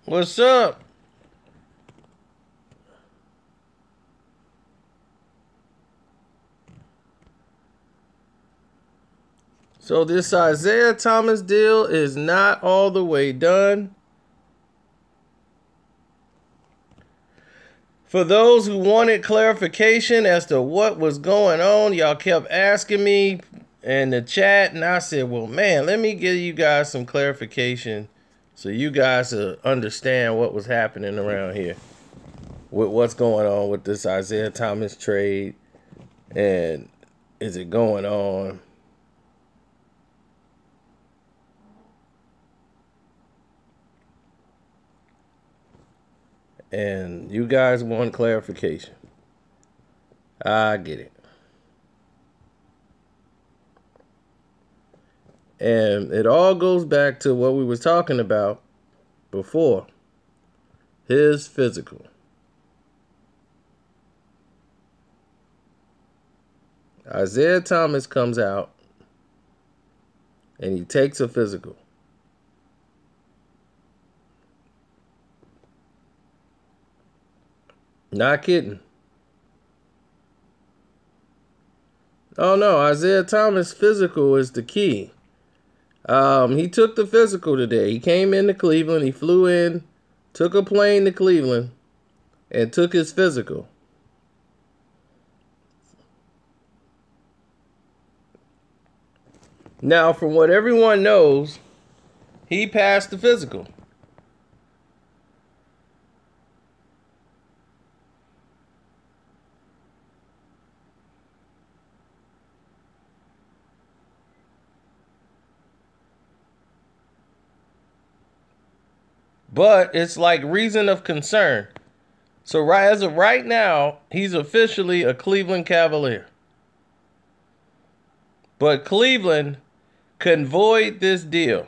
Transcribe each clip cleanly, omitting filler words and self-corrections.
What's up? So this Isiah Thomas deal is not all the way done. For those who wanted clarification as to what was going on, y'all kept asking me in the chat, and I said, well, man, let me give you guys some clarification so you guys understand what was happening around here with what's going on with this Isiah Thomas trade, and is it going on? And you guys want clarification. I get it. And it all goes back to what we was talking about before. His physical. Isiah Thomas comes out and he takes a physical. Not kidding. Oh no, Isiah Thomas physical is the key. He took the physical today. He came into Cleveland. He flew in, took a plane to Cleveland, and took his physical. Now, from what everyone knows, he passed the physical. But it's like reason of concern. So as of right now, he's officially a Cleveland Cavalier. But Cleveland can void this deal.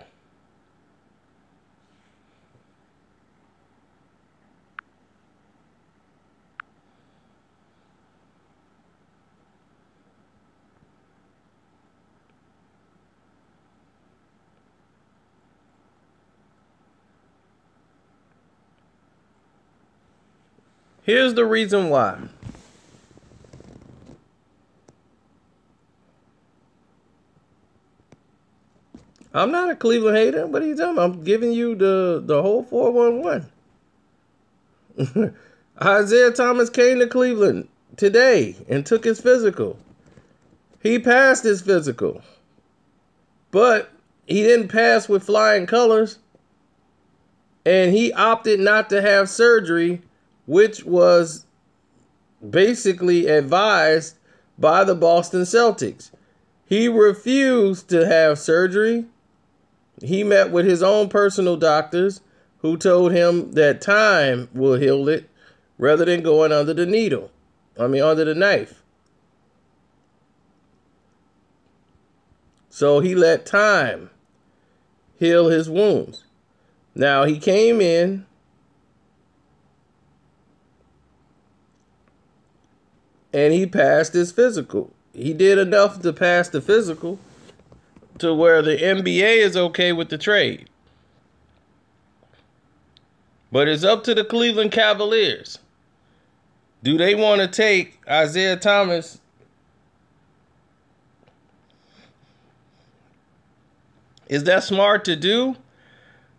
Here's the reason why. I'm not a Cleveland hater. What are you talking about? I'm giving you the whole 411. Isiah Thomas came to Cleveland today and took his physical. He passed his physical. But he didn't pass with flying colors. And he opted not to have surgery, which was basically advised by the Boston Celtics. He refused to have surgery. He met with his own personal doctors who told him that time will heal it rather than going under the needle. Under the knife. So he let time heal his wounds. Now he came in and he passed his physical. He did enough to pass the physical to where the NBA is okay with the trade. But it's up to the Cleveland Cavaliers. Do they want to take Isiah Thomas? Is that smart to do?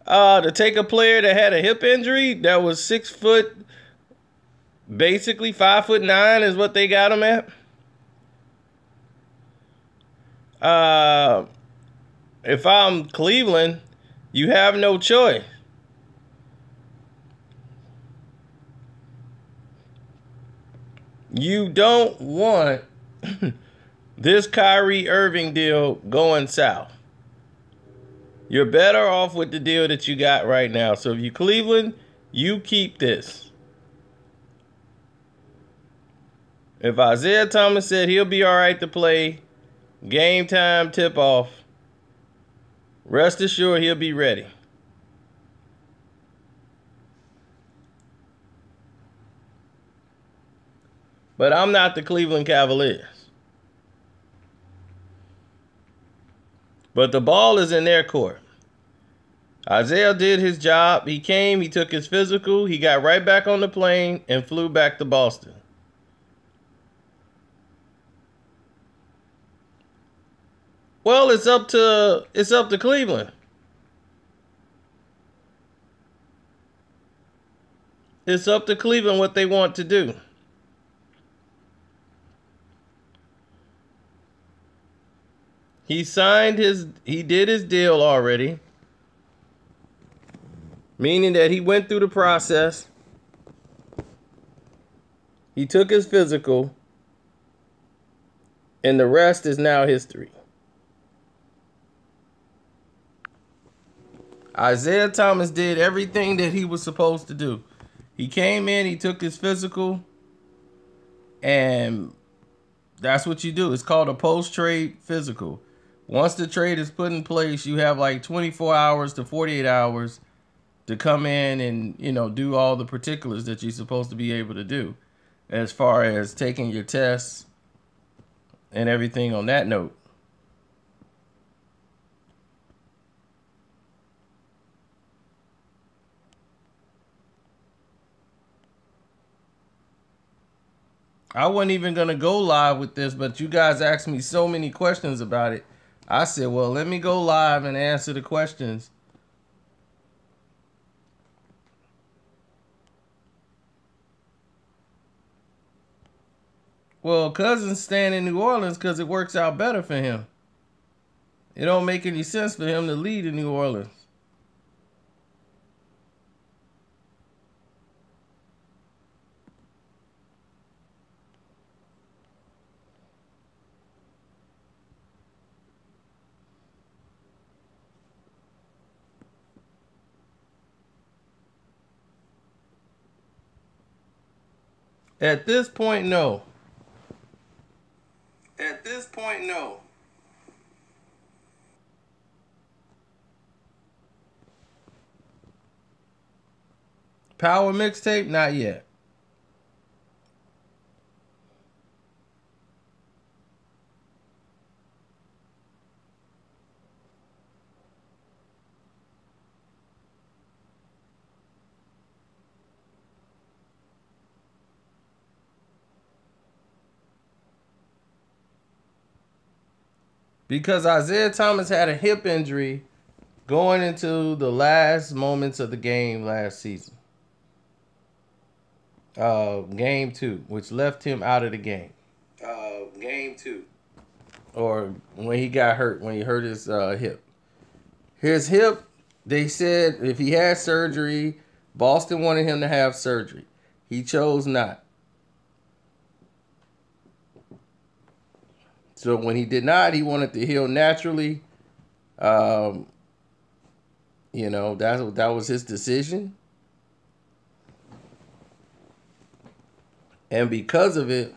To take a player that had a hip injury that was 6 foot, basically 5'9" is what they got him at. If I'm Cleveland, you have no choice. You don't want this Kyrie Irving deal going south. You're better off with the deal that you got right now. So if you Cleveland, you keep this. If Isiah Thomas said he'll be all right to play game time tip-off, rest assured he'll be ready. But I'm not the Cleveland Cavaliers. But the ball is in their court. Isiah did his job. He came, he took his physical, he got right back on the plane and flew back to Boston. Well, it's up to Cleveland. It's up to Cleveland what they want to do. He did his deal already, meaning that he went through the process. He took his physical, and the rest is now history. Isiah Thomas did everything that he was supposed to do. He came in, he took his physical, and that's what you do. It's called a post-trade physical. Once the trade is put in place, you have like 24 hours to 48 hours to come in and, do all the particulars that you're supposed to be able to do as far as taking your tests and everything on that note. I wasn't even going to go live with this, but you guys asked me so many questions about it. I said, well, let me go live and answer the questions. Well, Cousins staying in New Orleans because it works out better for him. It don't make any sense for him to lead in New Orleans. At this point, no. At this point, no. Power mixtape? Not yet. Because Isiah Thomas had a hip injury going into the last moments of the game last season. Game 2, which left him out of the game. Game 2. Or when he got hurt, when he hurt his hip. His hip, they said if he had surgery, Boston wanted him to have surgery. He chose not. So when he did not, he wanted to heal naturally. That was his decision. And because of it,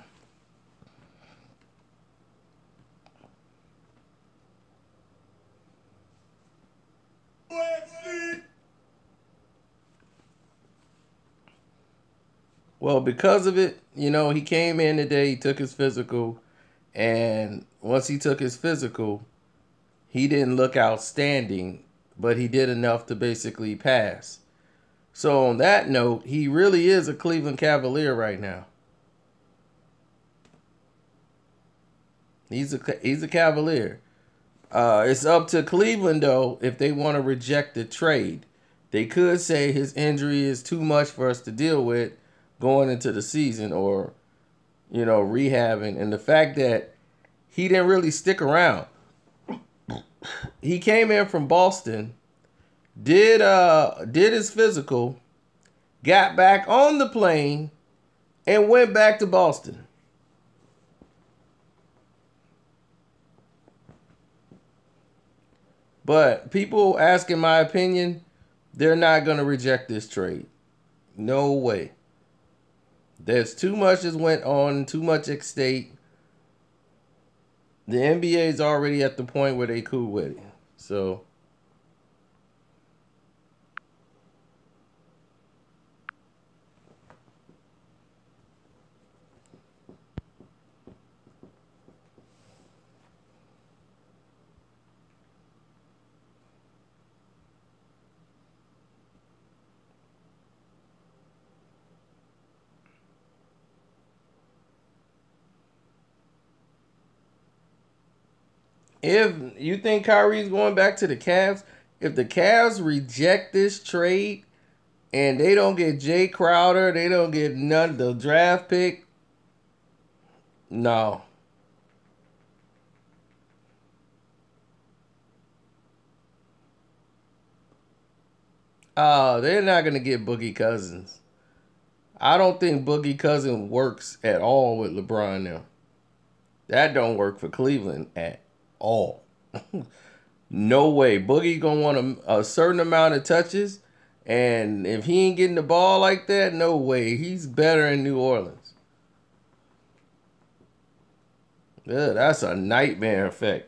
he came in today, he took his physical, and once he took his physical, he didn't look outstanding, but he did enough to basically pass. So on that note, he really is a Cleveland Cavalier right now. He's a Cavalier. It's up to Cleveland, though, if they want to reject the trade. They could say his injury is too much for us to deal with going into the season, or, rehabbing. And the fact that he didn't really stick around. He came in from Boston, did his physical, got back on the plane, and went back to Boston. But people asking my opinion, they're not going to reject this trade. No way. There's too much that went on, too much at stake. The NBA is already at the point where they cool with it. So If you think Kyrie's going back to the Cavs, if the Cavs reject this trade and they don't get Jay Crowder, they don't get none the draft pick, no. Oh, they're not going to get Boogie Cousins. I don't think Boogie Cousins works at all with LeBron now. That don't work for Cleveland at all. No way. Boogie going to want a certain amount of touches, and if he ain't getting the ball like that, no way. He's better in New Orleans. Yeah, that's a nightmare effect.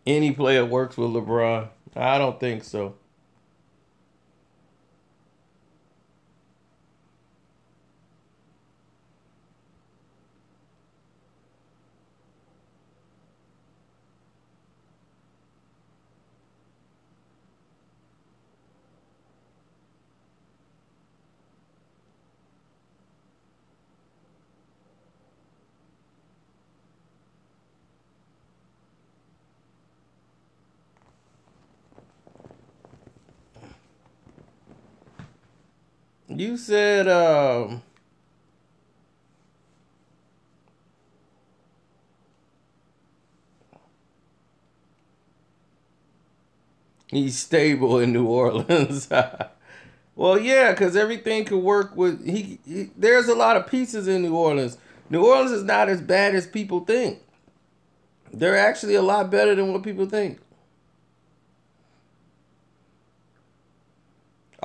Any player works with LeBron. I don't think so. You said he's stable in New Orleans. Well, yeah, because everything could work with there's a lot of pieces in New Orleans. New Orleans is not as bad as people think. They're actually a lot better than what people think.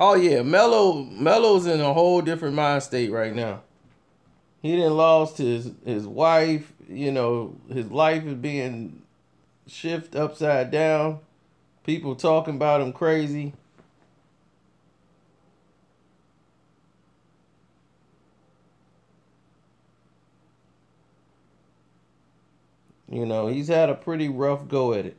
Oh yeah, Melo's in a whole different mind state right now. He didn't lost his wife. You know, his life is being shifted upside down. People talking about him crazy. You know, he's had a pretty rough go at it.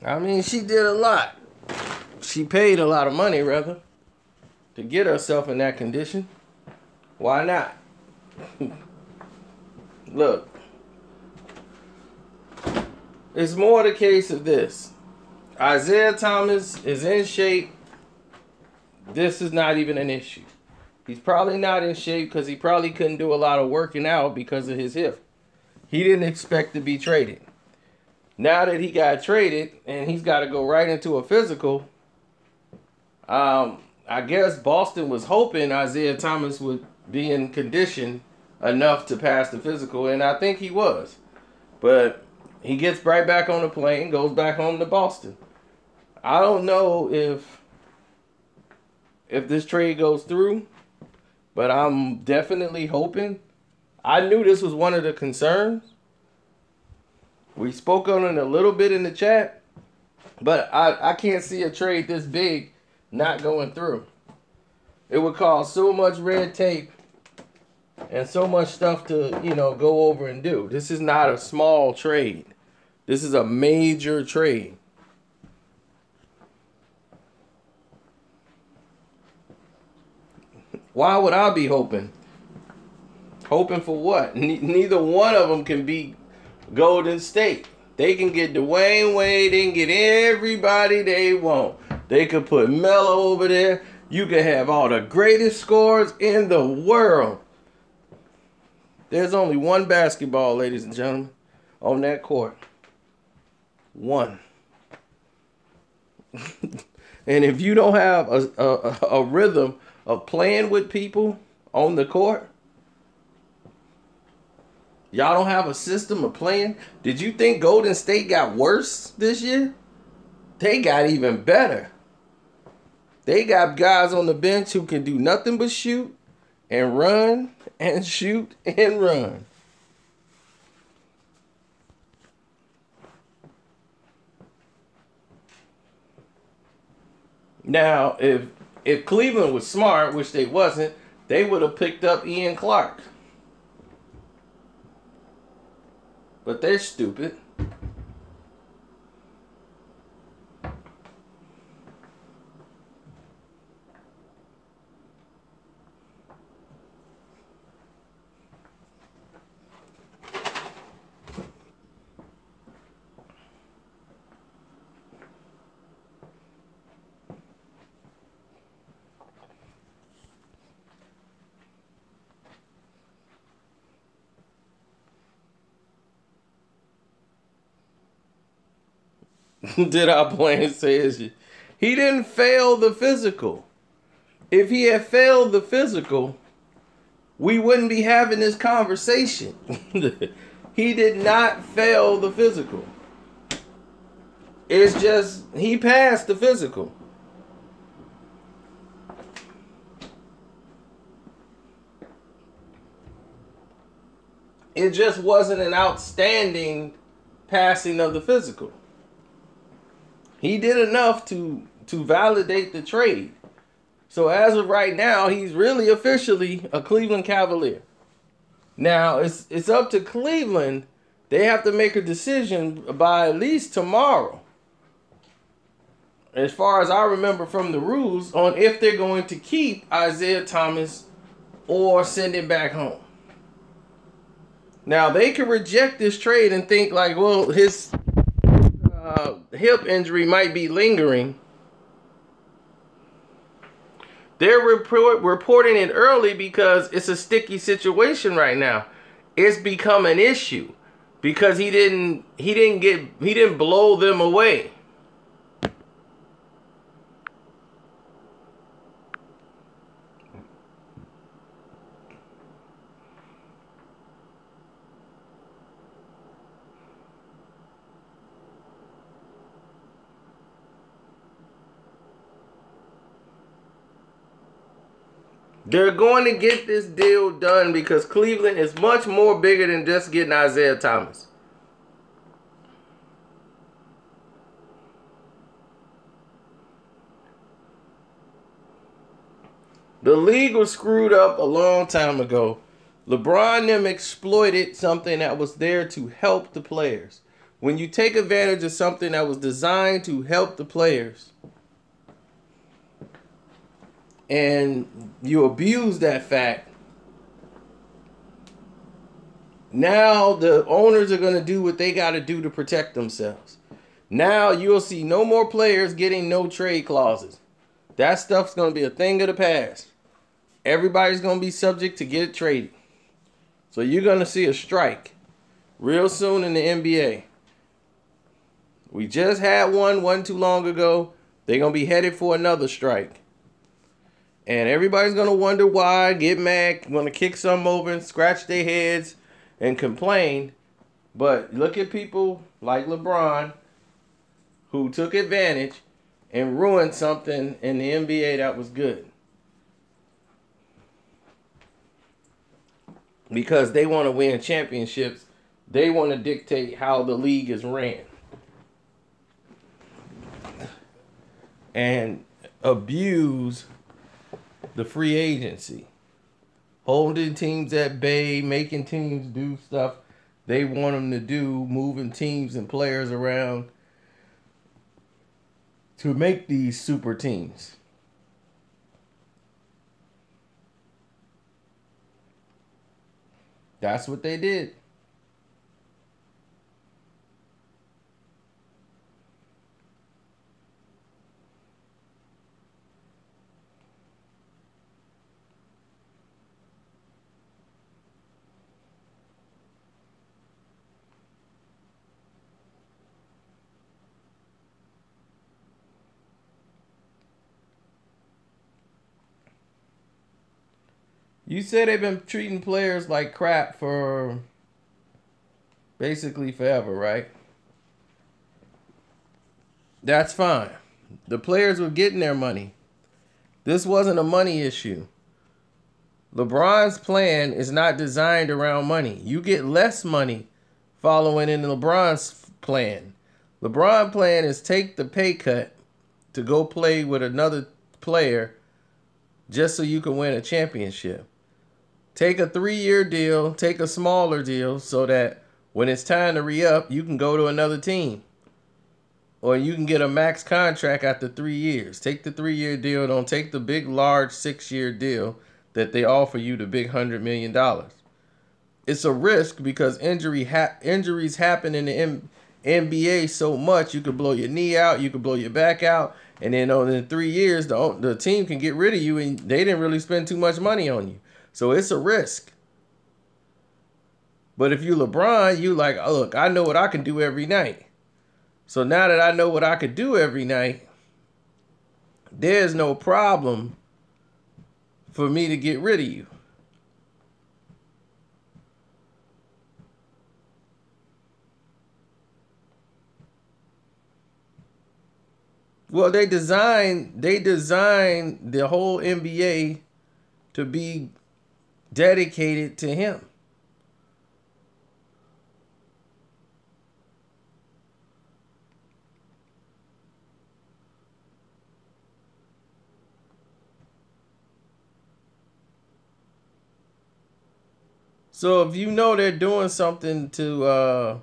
I mean, she did a lot. She paid a lot of money, rather, to get herself in that condition. Why not? Look, it's more the case of this. Isiah Thomas is in shape. This is not even an issue. He's probably not in shape because he probably couldn't do a lot of working out because of his hip. He didn't expect to be traded. Now that he got traded and he's got to go right into a physical, I guess Boston was hoping Isiah Thomas would be in condition enough to pass the physical, and I think he was. But he gets right back on the plane, goes back home to Boston. I don't know if this trade goes through, but I'm definitely hoping. I knew this was one of the concerns. We spoke on it a little bit in the chat, but I can't see a trade this big not going through. It would cause so much red tape and so much stuff to, go over and do. This is not a small trade. This is a major trade. Why would I be hoping? Hoping for what? Neither one of them can beat Golden State. They can get Dwayne Wade. They can get everybody they want. They could put Melo over there. You could have all the greatest scorers in the world. There's only one basketball, ladies and gentlemen, on that court. One. And if you don't have a rhythm of playing with people on the court, y'all don't have a system of playing. Did you think Golden State got worse this year? They got even better. They got guys on the bench who can do nothing but shoot and run and shoot and run. Now, if Cleveland was smart, which they wasn't, they would have picked up Ian Clark. But they're stupid. Did our plan say he didn't fail the physical? If he had failed the physical, we wouldn't be having this conversation. He did not fail the physical. It's just he passed the physical. It just wasn't an outstanding passing of the physical. He did enough to validate the trade. So as of right now, he's really officially a Cleveland Cavalier. Now, it's up to Cleveland. They have to make a decision by at least tomorrow, as far as I remember from the rules, on if they're going to keep Isiah Thomas or send him back home. Now, they can reject this trade and think like, well, his hip injury might be lingering. They're reporting it early because it's a sticky situation right now. It's become an issue because he didn't blow them away. They're going to get this deal done because Cleveland is much more bigger than just getting Isiah Thomas. The league was screwed up a long time ago. LeBron and them exploited something that was there to help the players. When you take advantage of something that was designed to help the players, and you abuse that fact, now the owners are going to do what they got to do to protect themselves. Now you'll see no more players getting no trade clauses. That stuff's going to be a thing of the past. Everybody's going to be subject to get traded. So you're going to see a strike real soon in the NBA. We just had one too long ago. They're going to be headed for another strike. And everybody's going to wonder why, get mad, going to kick some over and scratch their heads and complain. But look at people like LeBron who took advantage and ruined something in the NBA that was good. Because they want to win championships. They want to dictate how the league is ran. And abuse the free agency, holding teams at bay, making teams do stuff they want them to do, moving teams and players around to make these super teams. That's what they did. You said they've been treating players like crap for basically forever, right? That's fine. The players were getting their money. This wasn't a money issue. LeBron's plan is not designed around money. You get less money following in LeBron's plan. LeBron's plan is take the pay cut to go play with another player just so you can win a championship. Take a 3-year deal, take a smaller deal so that when it's time to re-up, you can go to another team. Or you can get a max contract after 3 years. Take the 3-year deal. Don't take the big, large 6-year deal that they offer you, the big $100 million. It's a risk because injuries happen in the NBA so much. You could blow your knee out. You could blow your back out. And then in 3 years, the team can get rid of you, and they didn't really spend too much money on you. So it's a risk. But if you LeBron, you like, oh, look, I know what I can do every night. So now that I know what I could do every night, there's no problem for me to get rid of you. Well, they designed the whole NBA to be dedicated to him. So if you know they're doing something to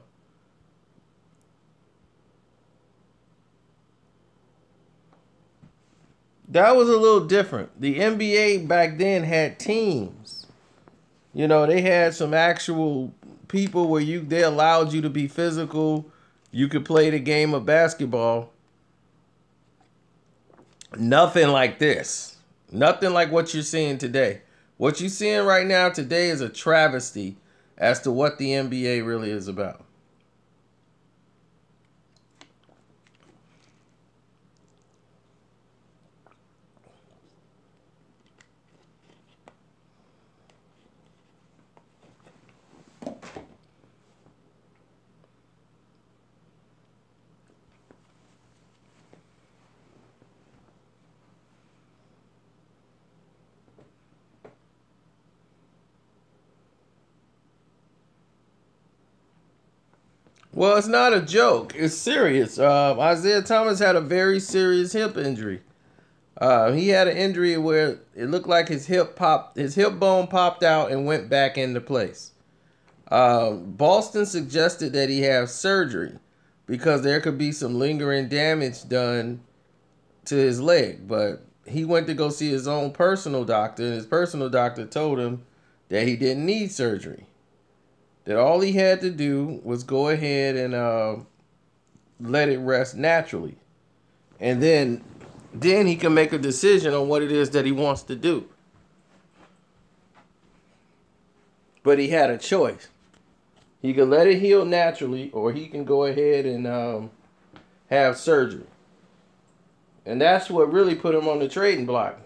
that was a little different. The NBA back then had teams. You know, they had some actual people where they allowed you to be physical. You could play the game of basketball. Nothing like this. Nothing like what you're seeing today. What you're seeing right now today is a travesty as to what the NBA really is about. Well, it's not a joke. It's serious. Isiah Thomas had a very serious hip injury. He had an injury where it looked like his hip bone popped out and went back into place. Boston suggested that he have surgery because there could be some lingering damage done to his leg. But he went to go see his own personal doctor, and his personal doctor told him that he didn't need surgery. That all he had to do was go ahead and let it rest naturally. And then he can make a decision on what it is that he wants to do. But he had a choice. He could let it heal naturally, or he can go ahead and have surgery. And that's what really put him on the trading block.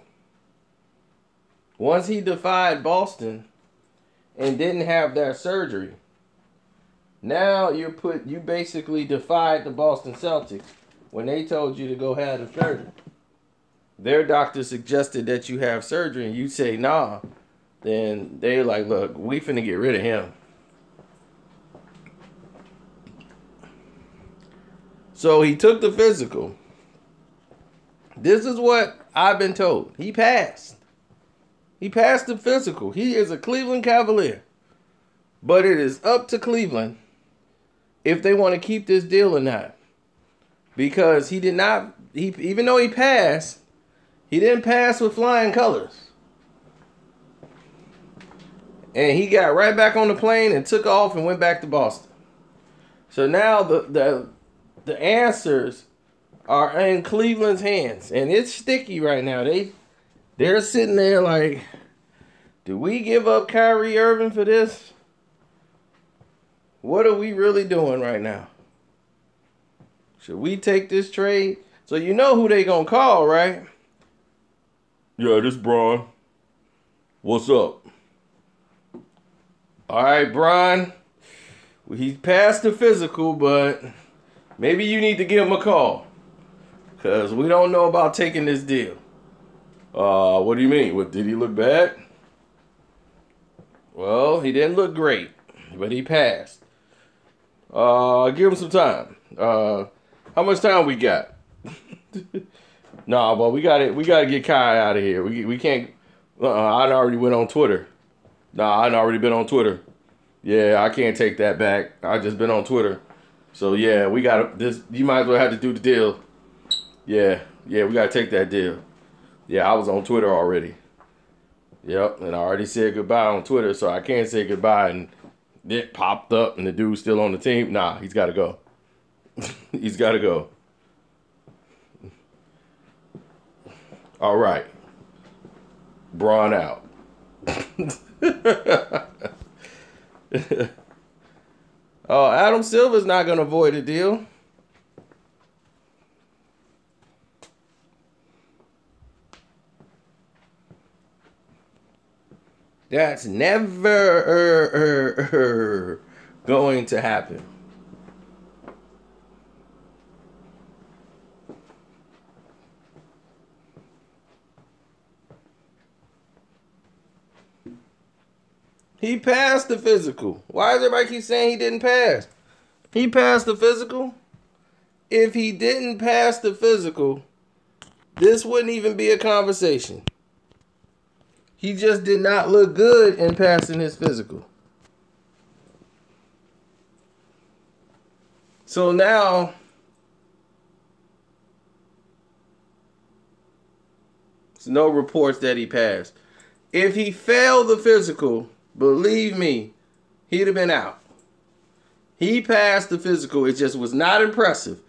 Once he defied Boston and didn't have that surgery, now you basically defied the Boston Celtics when they told you to go have the surgery. Their doctor suggested that you have surgery and you say nah, then they're like, look, we finna get rid of him. So he took the physical. This is what I've been told. He passed. He passed the physical. He is a Cleveland Cavalier. But it is up to Cleveland if they want to keep this deal or not. Because he did not, even though he passed, he didn't pass with flying colors. And he got right back on the plane and took off and went back to Boston. So now the answers are in Cleveland's hands. And it's sticky right now. They're sitting there like, do we give up Kyrie Irving for this? What are we really doing right now? Should we take this trade? So you know who they gonna call, right? Yeah, this Braun. What's up? All right, Brian. He's passed the physical, but maybe you need to give him a call. Because we don't know about taking this deal. What do you mean? What, did he look bad? Well, he didn't look great, but he passed. Give him some time. How much time we got? Nah, but we gotta get Kai out of here. We can't. I already went on Twitter. Nah, I already been on Twitter. Yeah, I can't take that back. I just been on Twitter. So yeah, we got this. You might as well have to do the deal. Yeah, we gotta take that deal. Yeah, I was on Twitter already. Yep, and I already said goodbye on Twitter, so I can't say goodbye and it popped up and the dude's still on the team. Nah, he's gotta go. He's gotta go. All right. Braun out. Oh, Adam Silver's not going to avoid a deal. That's never going to happen. He passed the physical. Why does everybody keep saying he didn't pass? He passed the physical. If he didn't pass the physical, this wouldn't even be a conversation. He just did not look good in passing his physical. So now, there's no reports that he passed. If he failed the physical, believe me, he'd have been out. He passed the physical. It just was not impressive.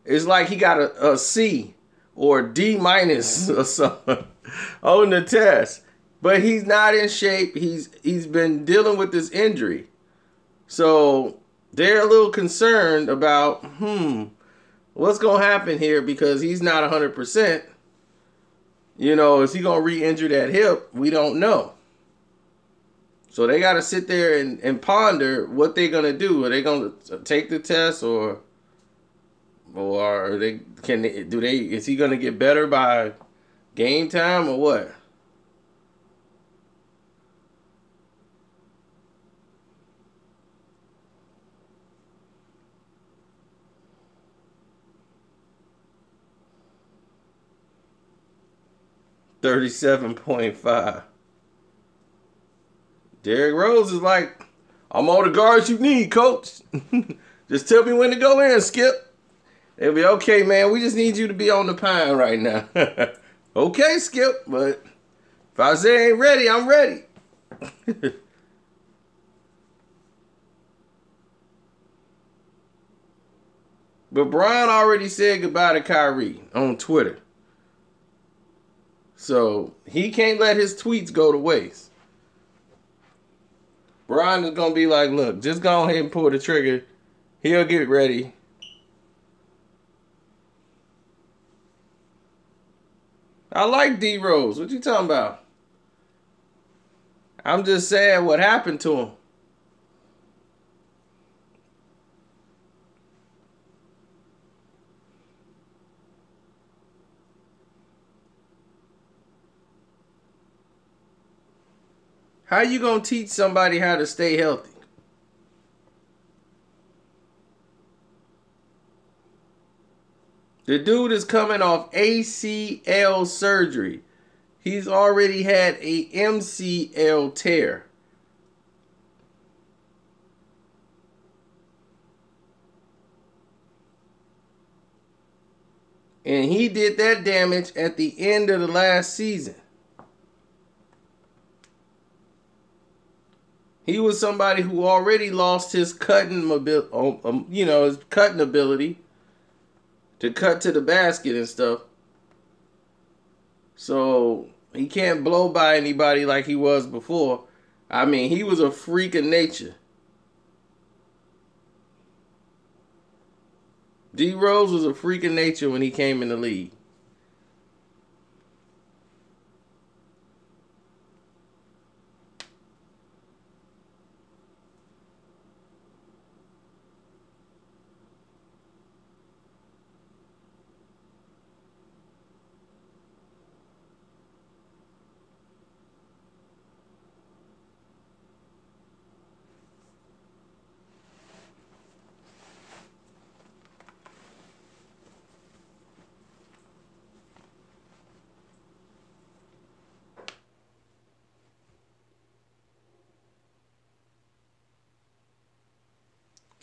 It's like he got a C or a D minus or something on the test. But he's not in shape. He's been dealing with this injury. So they're a little concerned about, what's going to happen here because he's not 100%. You know, is he going to re-injure that hip? We don't know. So they got to sit there and ponder what they're going to do. Are they going to take the test or are they, is he going to get better by game time or what? $37.5. Derrick Rose is like, I'm all the guards you need, coach. Just tell me when to go in, Skip. They'll be, okay, man, we just need you to be on the pine right now. Okay, Skip, but if Isiah ain't ready, I'm ready. But Brian already said goodbye to Kyrie on Twitter. So he can't let his tweets go to waste. Brian is going to be like, look, just go ahead and pull the trigger. He'll get ready. I like D Rose. What you talking about? I'm just saying what happened to him. How you going to teach somebody how to stay healthy? The dude is coming off ACL surgery. He's already had a MCL tear. And he did that damage at the end of the last season. He was somebody who already lost his cutting his cutting ability to cut to the basket and stuff. So he can't blow by anybody like he was before. I mean, he was a freak of nature. D Rose was a freak of nature when he came in the league.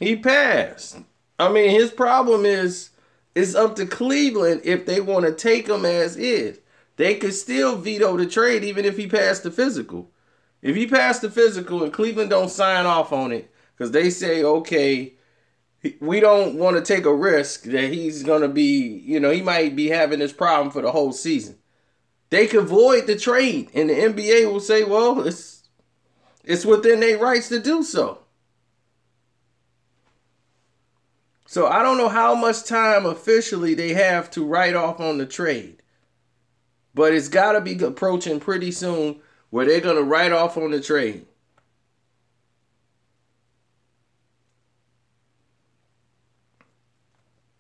He passed. I mean, his problem is it's up to Cleveland if they want to take him as is. They could still veto the trade even if he passed the physical. If he passed the physical and Cleveland don't sign off on it because they say, okay, we don't want to take a risk that he's going to be, he might be having this problem for the whole season. They could void the trade and the NBA will say, well, it's within their rights to do so. So I don't know how much time officially they have to write off on the trade. But it's got to be approaching pretty soon where they're going to write off on the trade.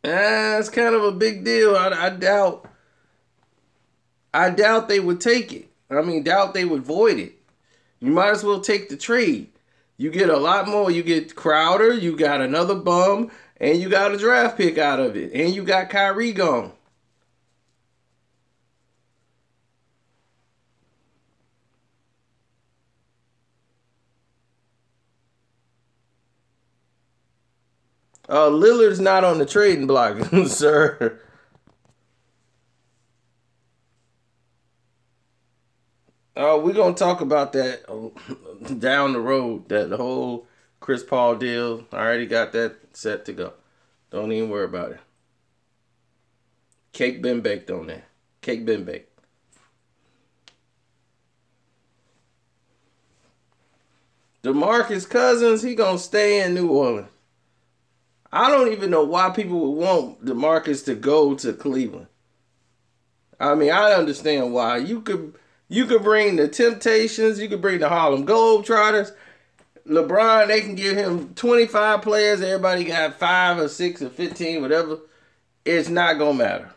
It's kind of a big deal. I doubt they would take it. Doubt they would void it. You might as well take the trade. You get a lot more. You get Crowder, you got another bum, and you got a draft pick out of it. And you got Kyrie gone. Lillard's not on the trading block, sir. We're going to talk about that down the road. That whole Chris Paul deal. I already got that set to go. Don't even worry about it. Cake been baked on that. Cake been baked. DeMarcus Cousins, he going to stay in New Orleans. I don't even know why people would want DeMarcus to go to Cleveland. I understand why. You could bring the Temptations. You could bring the Harlem Globetrotters. LeBron, they can give him 25 players. Everybody got 5 or 6 or 15, whatever. It's not going to matter.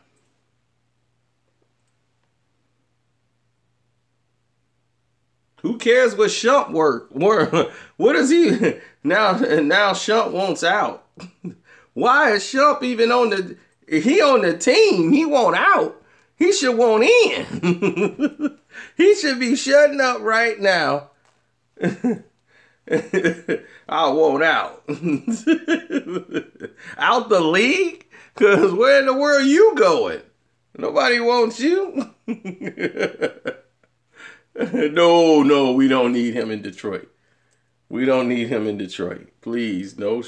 Who cares what Shump work? What is he? Now Shump wants out. Why is Shump even on the team? He want out. He should want in. He should be shutting up right now. I want out. Out the league? Because where in the world you going? Nobody wants you. No, we don't need him in Detroit. We don't need him in Detroit. Please, no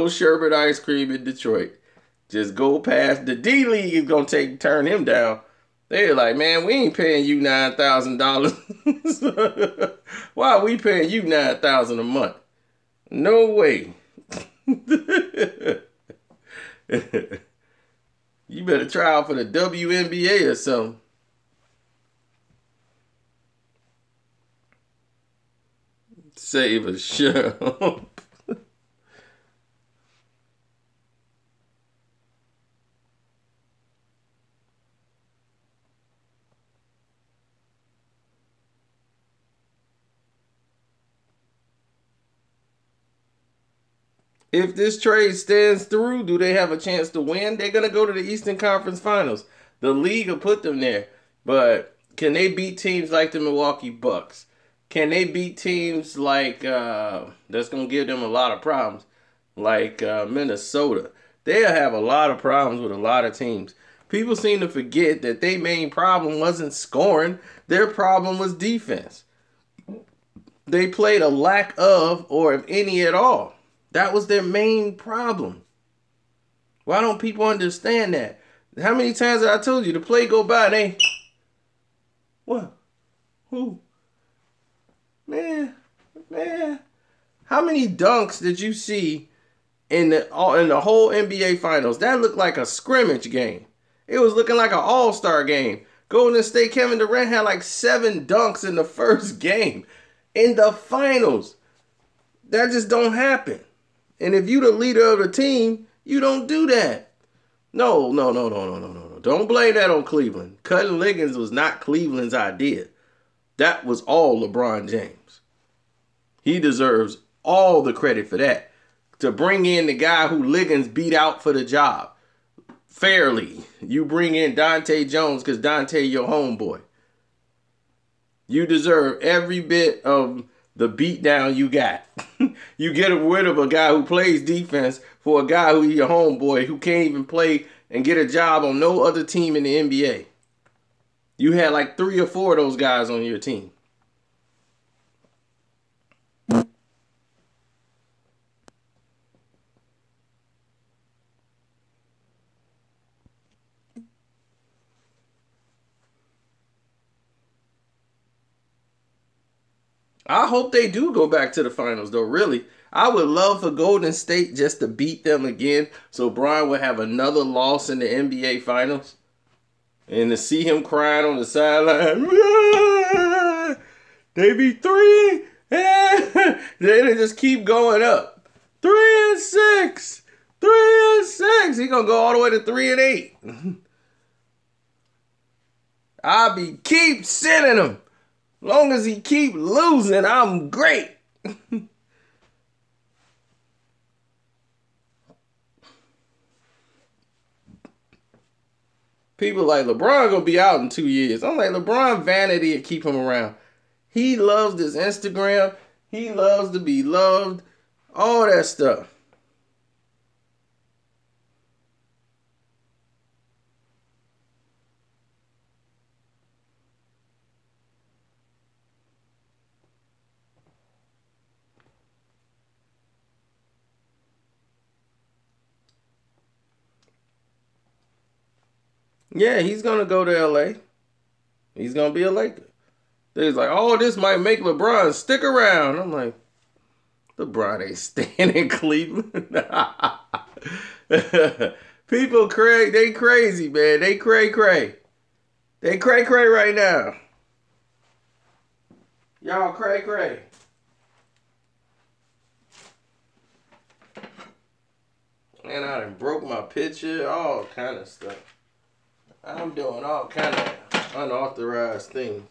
sherbet ice cream in Detroit. Just go past. The D-League is going to turn him down. They're like, man, we ain't paying you $9,000. Why are we paying you $9,000 a month? No way. You better try out for the WNBA or something. Save a show. If this trade stands through, do they have a chance to win? They're going to go to the Eastern Conference Finals. The league will put them there. But can they beat teams like the Milwaukee Bucks? Can they beat teams like, that's going to give them a lot of problems, like Minnesota? They'll have a lot of problems with a lot of teams. People seem to forget that their main problem wasn't scoring. Their problem was defense. They played a lack of, or if any at all. That was their main problem. Why don't people understand that? How many times have I told you the play go by and they... What? Who? Man. How many dunks did you see in the whole NBA Finals? That looked like a scrimmage game. It was looking like an all-star game. Golden State, Kevin Durant had like 7 dunks in the first game. In the finals. That just don't happen. And if you the leader of the team, you don't do that. No. Don't blame that on Cleveland. Cutting Liggins was not Cleveland's idea. That was all LeBron James. He deserves all the credit for that. To bring in the guy who Liggins beat out for the job. Fairly. You bring in Dante Jones because Dante your homeboy. You deserve every bit of the beatdown you got. You get rid of a guy who plays defense for a guy who's your homeboy who can't even play and get a job on no other team in the NBA. You had like 3 or 4 of those guys on your team. I hope they do go back to the finals, though, really. I would love for Golden State just to beat them again so Bron would have another loss in the NBA finals. And to see him crying on the sideline. They beat 3. Then they just keep going up. 3-6. 3-6. He's going to go all the way to 3-8. I'll be keep sending him. Long as he keep losing, I'm great. People like LeBron gonna be out in 2 years. I'm like, LeBron vanity to keep him around. He loves this Instagram. He loves to be loved. All that stuff. Yeah, he's going to go to L.A. He's going to be a Laker. They're like, oh, this might make LeBron stick around. I'm like, LeBron ain't staying in Cleveland. People they crazy, man. They cray-cray. They cray-cray right now. Y'all cray-cray. And I done broke my picture, all kind of stuff. I'm doing all kind of unauthorized things.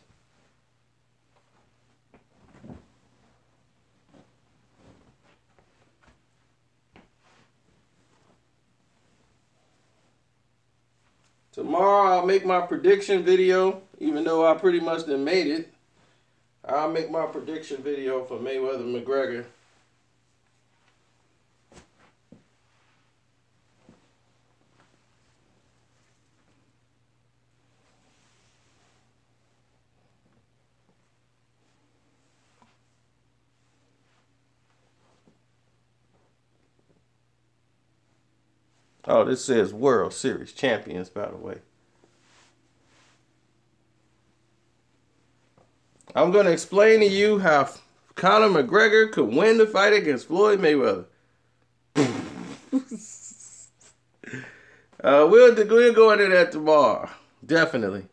Tomorrow I'll make my prediction video, even though I pretty much done made it. I'll make my prediction video for Mayweather-McGregor. Oh, this says World Series champions, by the way. I'm going to explain to you how Conor McGregor could win the fight against Floyd Mayweather. We'll go into that tomorrow. Definitely.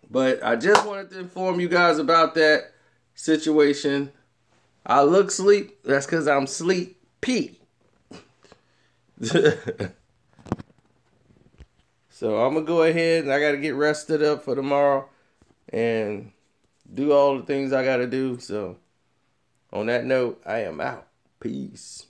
But I just wanted to inform you guys about that situation. I look sleep. That's because I'm sleepy. So I'm going to go ahead and I got to get rested up for tomorrow and do all the things I got to do. So on that note, I am out. Peace.